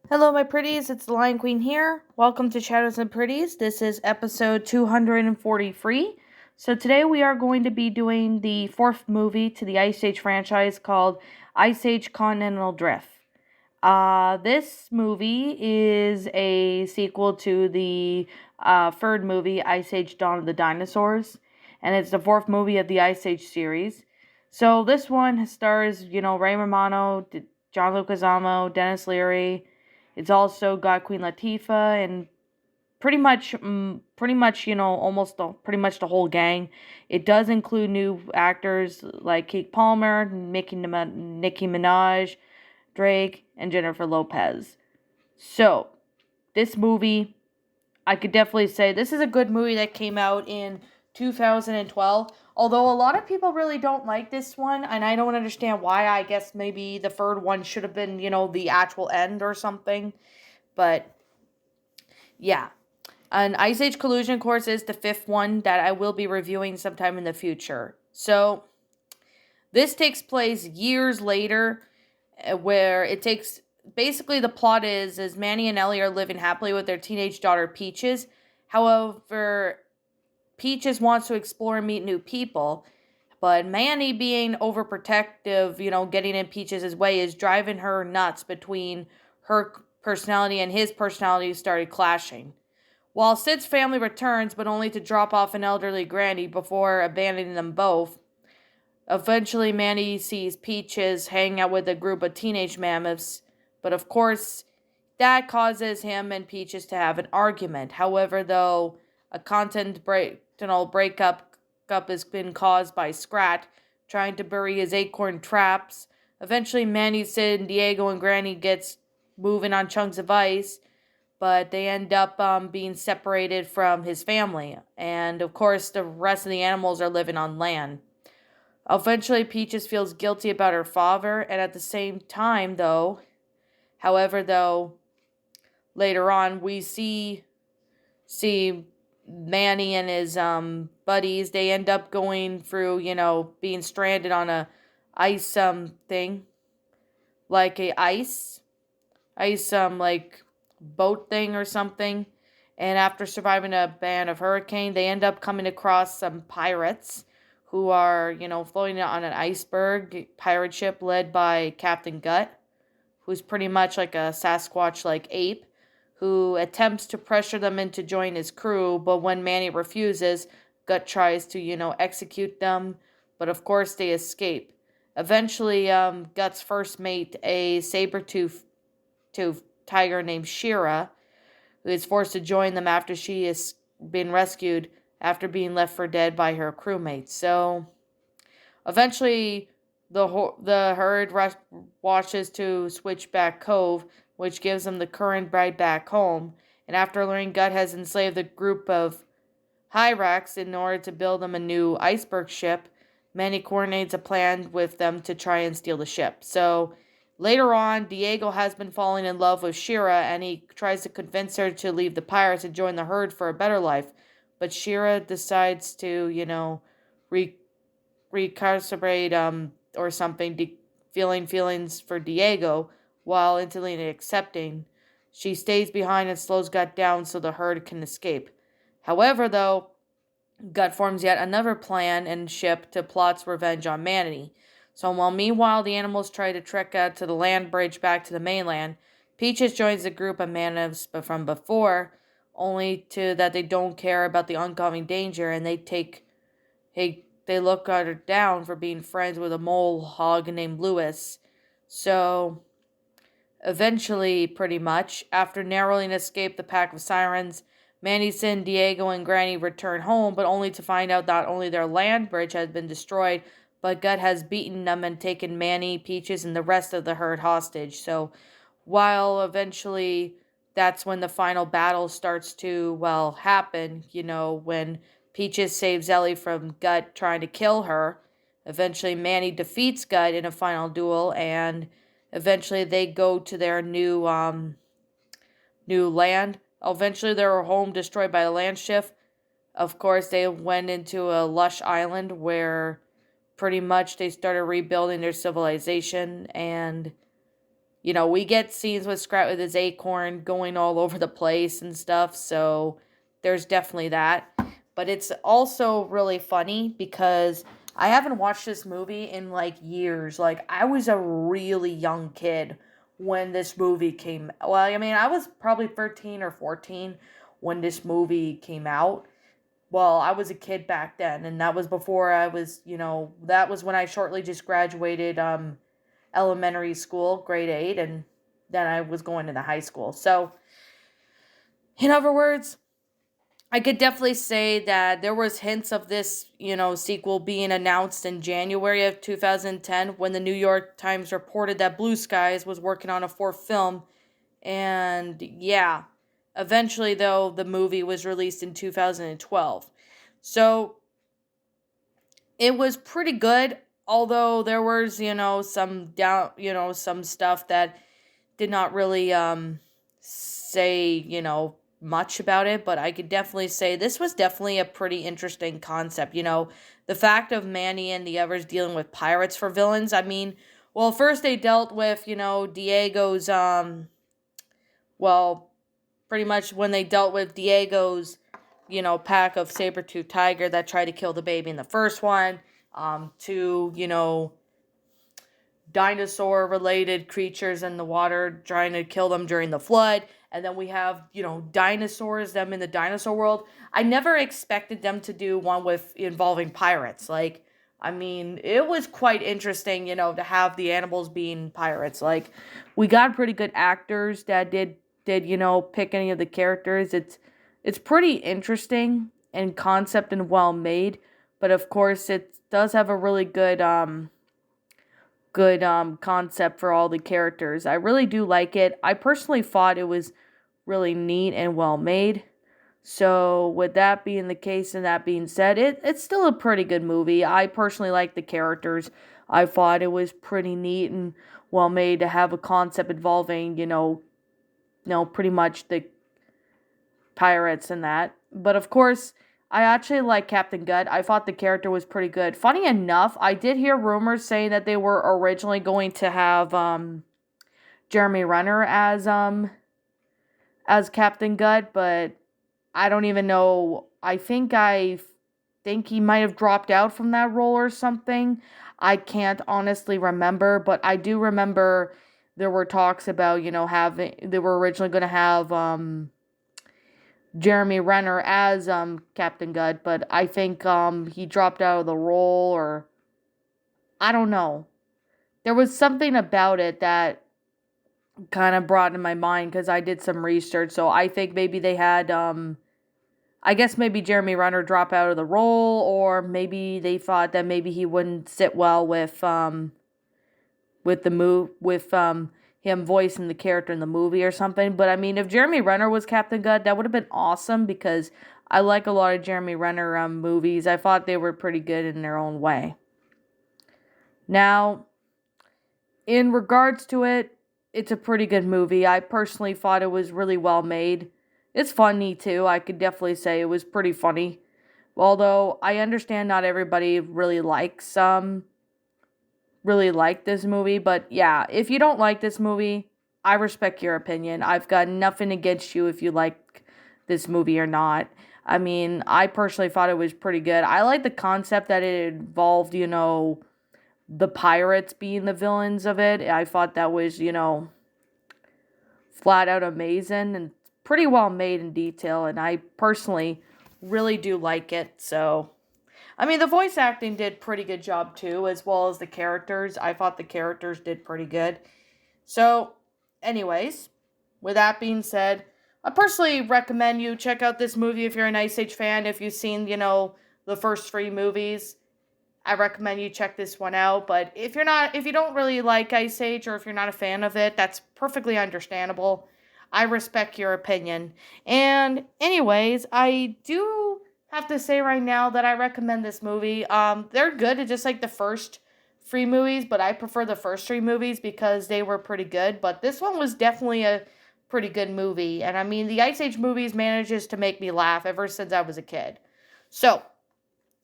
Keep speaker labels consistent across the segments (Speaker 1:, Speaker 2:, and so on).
Speaker 1: Hello, my pretties. It's the Lion Queen here. Welcome to Shadows and Pretties. This is episode 243. So, today we are going to be doing the fourth movie to the Ice Age franchise called Ice Age Continental Drift. This movie is a sequel to the third movie, Ice Age Dawn of the Dinosaurs, and it's the fourth movie of the Ice Age series. So, this one stars, Ray Romano, John Leguizamo, Dennis Leary. It's also got Queen Latifah and pretty much the whole gang. It does include new actors like Keke Palmer, Nicki Minaj, Drake, and Jennifer Lopez. So, this movie, I could definitely say this is a good movie that came out in 2012. Although a lot of people really don't like this one, and I don't understand why. I guess maybe the third one should have been, the actual end or something. But yeah. An Ice Age Collusion course is the fifth one that I will be reviewing sometime in the future. So, this takes place years later, where it takes basically the plot is Manny and Ellie are living happily with their teenage daughter Peaches. However, Peaches wants to explore and meet new people, but Manny being overprotective, getting in Peaches' way is driving her nuts between her personality and his personality started clashing. While Sid's family returns, but only to drop off an elderly granny before abandoning them both, eventually Manny sees Peaches hang out with a group of teenage mammoths, but of course, that causes him and Peaches to have an argument. However, though a continental breakup has been caused by Scrat trying to bury his acorn traps, eventually Manny, Sid, and Diego and Granny gets moving on chunks of ice, but they end up being separated from his family. And of course, the rest of the animals are living on land. Eventually, Peaches feels guilty about her father, and at the same time, though, later on, we see Manny and his buddies. They end up going through, being stranded on a ice thing, like a ice like boat thing or something. And after surviving a band of hurricane, they end up coming across some pirates who are, floating on an iceberg pirate ship led by Captain Gut, who's pretty much like a Sasquatch like ape, who attempts to pressure them into join his crew, but when Manny refuses, Gut tries to, execute them, but of course they escape. Eventually, Gut's first mate, a saber-toothed tiger named Shira, who is forced to join them after she has been rescued after being left for dead by her crewmates. So, eventually, the herd washes to Switchback Cove, which gives them the current ride back home. And after learning Gut has enslaved a group of Hyrax in order to build them a new iceberg ship, Manny coordinates a plan with them to try and steal the ship. So later on, Diego has been falling in love with Shira, and he tries to convince her to leave the pirates and join the herd for a better life. But Shira decides to, recarcerate or something, feeling feelings for Diego while instantly accepting. She stays behind and slows Gut down so the herd can escape. However, though, Gut forms yet another plan and ship to plot's revenge on Manny. So while meanwhile the animals try to trek out to the land bridge back to the mainland, Peaches joins the group of mammoths from before, only to that they don't care about the oncoming danger and they look at her down for being friends with a mole hog named Lewis. So eventually, pretty much, after narrowly escape the pack of sirens, Manny, Sin, Diego, and Granny return home, but only to find out not only their land bridge has been destroyed, but Gut has beaten them and taken Manny, Peaches, and the rest of the herd hostage. So, while eventually that's when the final battle starts to, happen, when Peaches saves Ellie from Gut trying to kill her. Eventually, Manny defeats Gut in a final duel, and eventually they go to their new land. Eventually, their home destroyed by a land shift. Of course, they went into a lush island where pretty much they started rebuilding their civilization, and We get scenes with Scrat with his acorn going all over the place and stuff, so there's definitely that. But it's also really funny because I haven't watched this movie in like years. Like, I was a really young kid when this movie came. Well, I mean, I was probably 13 or 14 when this movie came out. Well, I was a kid back then, and that was before I was, that was when I shortly just graduated elementary school, grade 8, and then I was going into high school. So, in other words, I could definitely say that there was hints of this, sequel being announced in January of 2010 when the New York Times reported that Blue Skies was working on a fourth film. And yeah, eventually though, the movie was released in 2012. So it was pretty good, although there was, some down, some stuff that did not really say, much about it, but I could definitely say this was definitely a pretty interesting concept. The fact of Manny and the others dealing with pirates for villains. I mean, well, first they dealt with, Diego's well, pretty much when they dealt with Diego's, pack of saber-tooth tiger that tried to kill the baby in the first one, to, dinosaur-related creatures in the water trying to kill them during the flood. And then we have, dinosaurs, them in the dinosaur world. I never expected them to do one involving pirates. Like, I mean, it was quite interesting, to have the animals being pirates. Like, we got pretty good actors that did pick any of the characters. It's pretty interesting and concept and well made, but of course it does have a really good concept for all the characters. I really do like it. I personally thought it was really neat and well made. So with that being the case and that being said, it's still a pretty good movie. I personally like the characters. I thought it was pretty neat and well made to have a concept involving, pretty much the pirates and that. But of course, I actually like Captain Gut. I thought the character was pretty good. Funny enough, I did hear rumors saying that they were originally going to have Jeremy Renner as Captain Gut, but I don't even know. I think he might have dropped out from that role or something. I can't honestly remember, but I do remember there were talks about, they were originally going to have Jeremy Renner as Captain Gut, but I think he dropped out of the role, or I don't know. There was something about it that kind of brought in my mind because I did some research. So I think maybe they had I guess maybe Jeremy Renner drop out of the role, or maybe they thought that maybe he wouldn't sit well with him voicing the character in the movie or something. But I mean, if Jeremy Renner was Captain Gut, that would have been awesome because I like a lot of Jeremy Renner movies. I thought they were pretty good in their own way. Now, in regards to it, it's a pretty good movie. I personally thought it was really well made. It's funny too. I could definitely say it was pretty funny. Although I understand not everybody really likes this movie, but yeah, if you don't like this movie, I respect your opinion. I've got nothing against you if you like this movie or not. I mean, I personally thought it was pretty good. I like the concept that it involved, the pirates being the villains of it. I thought that was, flat out amazing and pretty well made in detail, and I personally really do like it. So I mean, the voice acting did pretty good job too, as well as the characters. I thought the characters did pretty good. So, anyways, with that being said, I personally recommend you check out this movie if you're an Ice Age fan. If you've seen, the first 3 movies, I recommend you check this one out. But if you don't really like Ice Age, or if you're not a fan of it, that's perfectly understandable. I respect your opinion. And anyways, I do have to say right now that I recommend this movie. They're good. It's just like the first 3 movies, but I prefer the first 3 movies because they were pretty good. But this one was definitely a pretty good movie. And I mean, the Ice Age movies manages to make me laugh ever since I was a kid. So,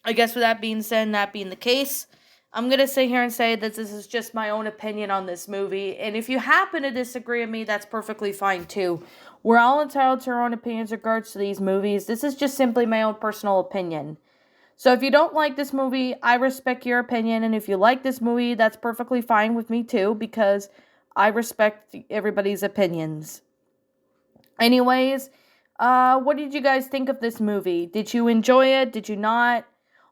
Speaker 1: I guess with that being said and that being the case, I'm going to sit here and say that this is just my own opinion on this movie. And if you happen to disagree with me, that's perfectly fine too. We're all entitled to our own opinions in regards to these movies. This is just simply my own personal opinion. So if you don't like this movie, I respect your opinion. And if you like this movie, that's perfectly fine with me too, because I respect everybody's opinions. Anyways, what did you guys think of this movie? Did you enjoy it? Did you not?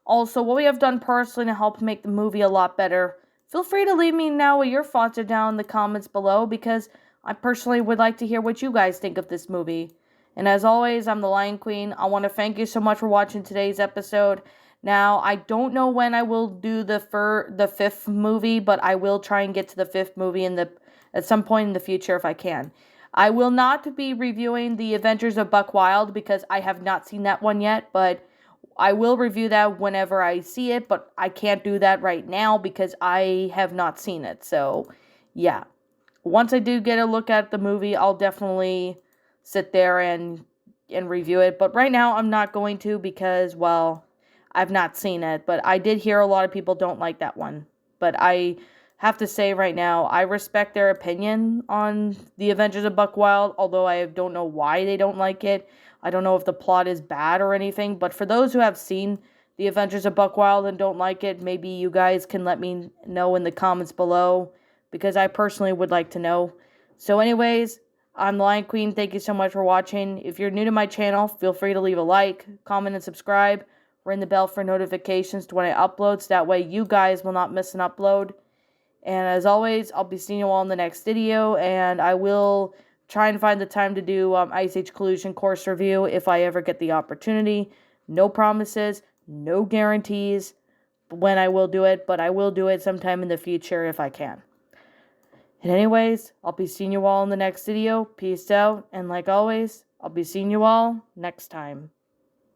Speaker 1: Also, what we have done personally to help make the movie a lot better. Feel free to leave me now what your thoughts are down in the comments below, because I personally would like to hear what you guys think of this movie. And as always, I'm the Lion Queen. I want to thank you so much for watching today's episode. Now, I don't know when I will do the fifth movie, but I will try and get to the fifth movie at some point in the future if I can. I will not be reviewing the Adventures of Buck Wild because I have not seen that one yet, but I will review that whenever I see it, but I can't do that right now because I have not seen it. So, yeah. Once I do get a look at the movie, I'll definitely sit there and review it. But right now, I'm not going to because, well, I've not seen it. But I did hear a lot of people don't like that one. But I have to say right now, I respect their opinion on The Adventures of Buck Wild, although I don't know why they don't like it. I don't know if the plot is bad or anything, but for those who have seen The Adventures of Buck Wild and don't like it, maybe you guys can let me know in the comments below, because I personally would like to know. So anyways, I'm the Lion Queen. Thank you so much for watching. If you're new to my channel, feel free to leave a like, comment, and subscribe. Ring the bell for notifications to when I upload, so that way you guys will not miss an upload. And as always, I'll be seeing you all in the next video, and I will try and find the time to do Ice Age Collusion course review if I ever get the opportunity. No promises, no guarantees when I will do it, but I will do it sometime in the future if I can. And anyways, I'll be seeing you all in the next video. Peace out, and like always, I'll be seeing you all next time.